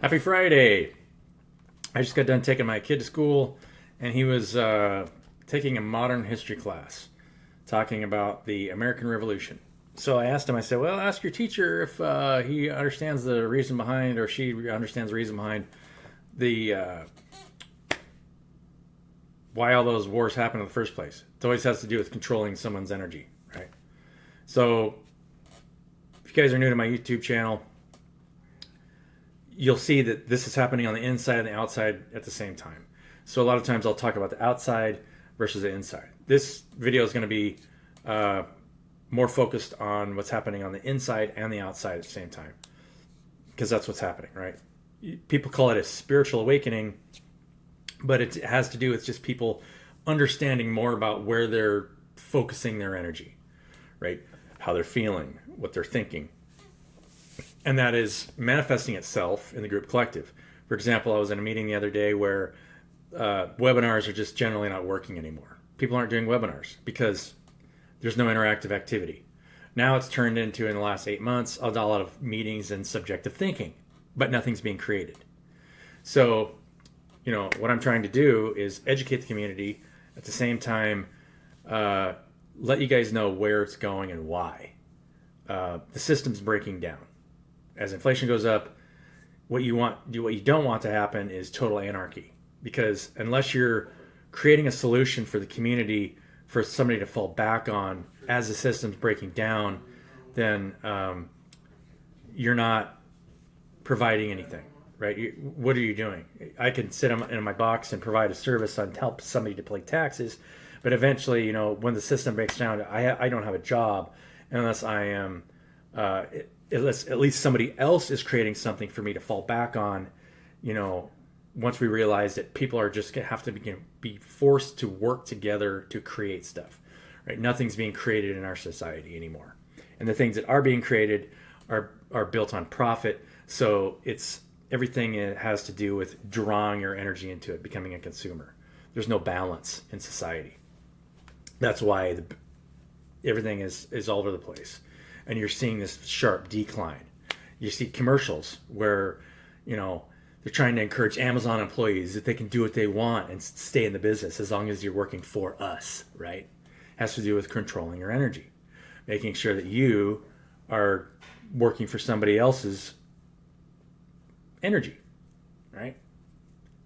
Happy Friday! I just got done taking my kid to school, and he was taking a modern history class, talking about the American Revolution. So I asked him, I said, well, ask your teacher if he understands the reason behind, or she understands the reason behind the why all those wars happened in the first place. It always has to do with controlling someone's energy, right? So if you guys are new to my YouTube channel, you'll see that this is happening on the inside and the outside at the same time. So a lot of times I'll talk about the outside versus the inside. This video is going to be more focused on what's happening on the inside and the outside at the same time, because that's what's happening, right? People call it a spiritual awakening, but it has to do with just people understanding more about where they're focusing their energy, right? How they're feeling, what they're thinking. And that is manifesting itself in the group collective. For example, I was in a meeting the other day where webinars are just generally not working anymore. People aren't doing webinars because there's no interactive activity. Now it's turned into, in the last 8 months, a lot of meetings and subjective thinking, but nothing's being created. So, what I'm trying to do is educate the community, at the same time, let you guys know where it's going and why. The system's breaking down. As inflation goes up, what you don't want to happen is total anarchy, because unless you're creating a solution for the community for somebody to fall back on as the system's breaking down, then you're not providing anything, right? What are you doing? I can sit in my box and provide a service and help somebody to pay taxes, but eventually, when the system breaks down, I don't have a job unless I am at least somebody else is creating something for me to fall back on. Once we realize that people are just going to have to be forced to work together to create stuff, right? Nothing's being created in our society anymore, and the things that are being created are built on profit. So everything has to do with drawing your energy into it, becoming a consumer. There's no balance in society. That's why everything is all over the place. And you're seeing this sharp decline. You see commercials where, they're trying to encourage Amazon employees that they can do what they want and stay in the business as long as you're working for us, right? Has to do with controlling your energy, making sure that you are working for somebody else's energy, right?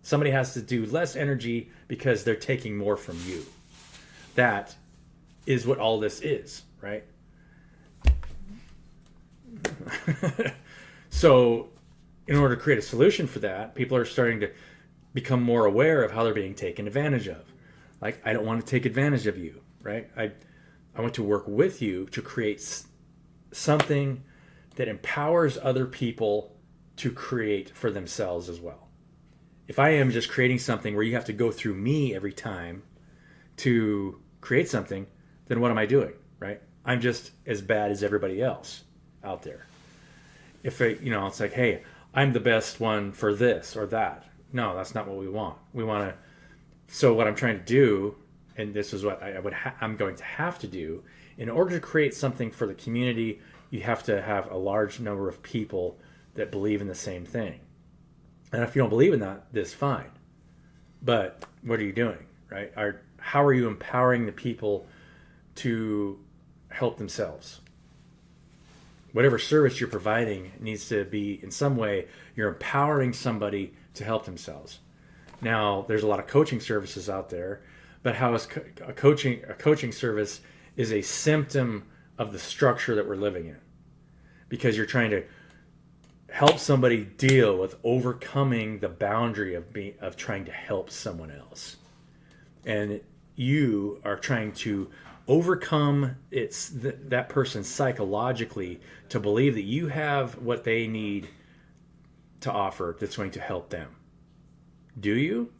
Somebody has to do less energy because they're taking more from you. That is what all this is, right? So in order to create a solution for that, people are starting to become more aware of how they're being taken advantage of. Like, I don't want to take advantage of you, right? I want to work with you to create something that empowers other people to create for themselves as well. If I am just creating something where you have to go through me every time to create something, then what am I doing, right? I'm just as bad as everybody else out there. If it's like, hey, I'm the best one for this or that. No, that's not what we want. We want to. So what I'm trying to do, and this is what I'm going to have to do, in order to create something for the community, you have to have a large number of people that believe in the same thing. And if you don't believe in that, that's fine. But what are you doing, right? How are you empowering the people to help themselves? Whatever service you're providing needs to be, in some way, you're empowering somebody to help themselves. Now, there's a lot of coaching services out there, but how is a coaching service is a symptom of the structure that we're living in, because you're trying to help somebody deal with overcoming the boundary of trying to help someone else, and you are trying to overcome that person psychologically to believe that you have what they need to offer that's going to help them. Do you?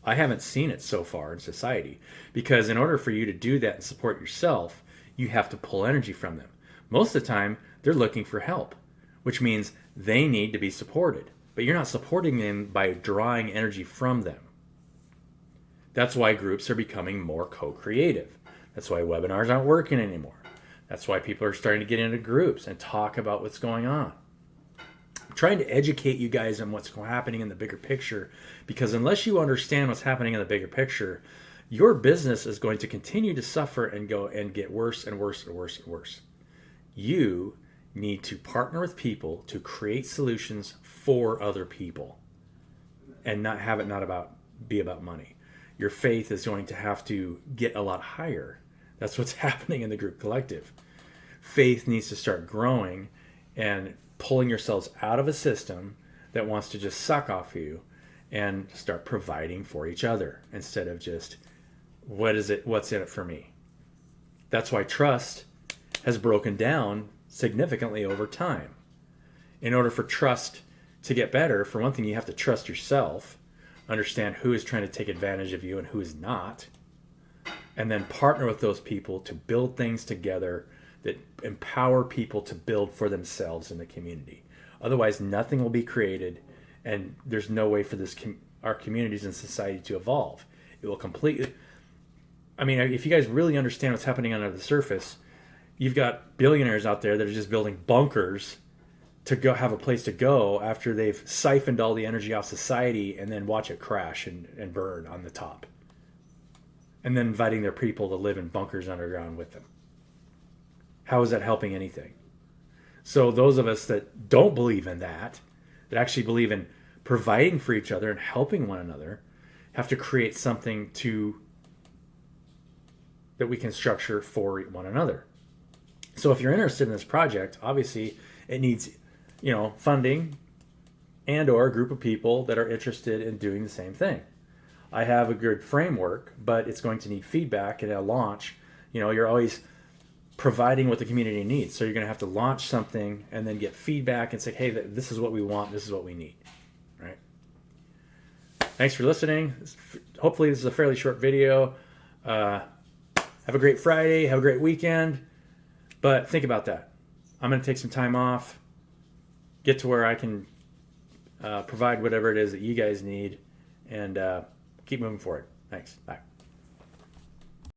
I haven't seen it so far in society, because in order for you to do that and support yourself, you have to pull energy from them. Most of the time, they're looking for help, which means they need to be supported, but you're not supporting them by drawing energy from them. That's why groups are becoming more co-creative. That's why webinars aren't working anymore. That's why people are starting to get into groups and talk about what's going on. trying to educate you guys on what's happening in the bigger picture, because unless you understand what's happening in the bigger picture, your business is going to continue to suffer and go and get worse and worse and worse and worse. You need to partner with people to create solutions for other people and not have it be about money. Your faith is going to have to get a lot higher. That's what's happening in the group collective. Faith needs to start growing and pulling yourselves out of a system that wants to just suck off you and start providing for each other instead of just what's in it for me. That's why trust has broken down significantly over time. In order for trust to get better, for one thing, you have to trust yourself, understand who is trying to take advantage of you and who is not, and then partner with those people to build things together that empower people to build for themselves in the community. Otherwise, nothing will be created, and there's no way for our communities and society to evolve. It will completely... I mean, if you guys really understand what's happening under the surface, you've got billionaires out there that are just building bunkers to go have a place to go after they've siphoned all the energy off society and then watch it crash and burn on the top. And then inviting their people to live in bunkers underground with them. How is that helping anything? So those of us that don't believe in that actually believe in providing for each other and helping one another, have to create something that we can structure for one another. So if you're interested in this project, obviously it needs, funding and or a group of people that are interested in doing the same thing. I have a good framework, but it's going to need feedback at a launch. You're always providing what the community needs. So you're going to have to launch something and then get feedback and say, hey, this is what we want. This is what we need. Right? Thanks for listening. Hopefully this is a fairly short video. Have a great Friday. Have a great weekend. But think about that. I'm going to take some time off, get to where I can provide whatever it is that you guys need, and keep moving forward. Thanks. Bye.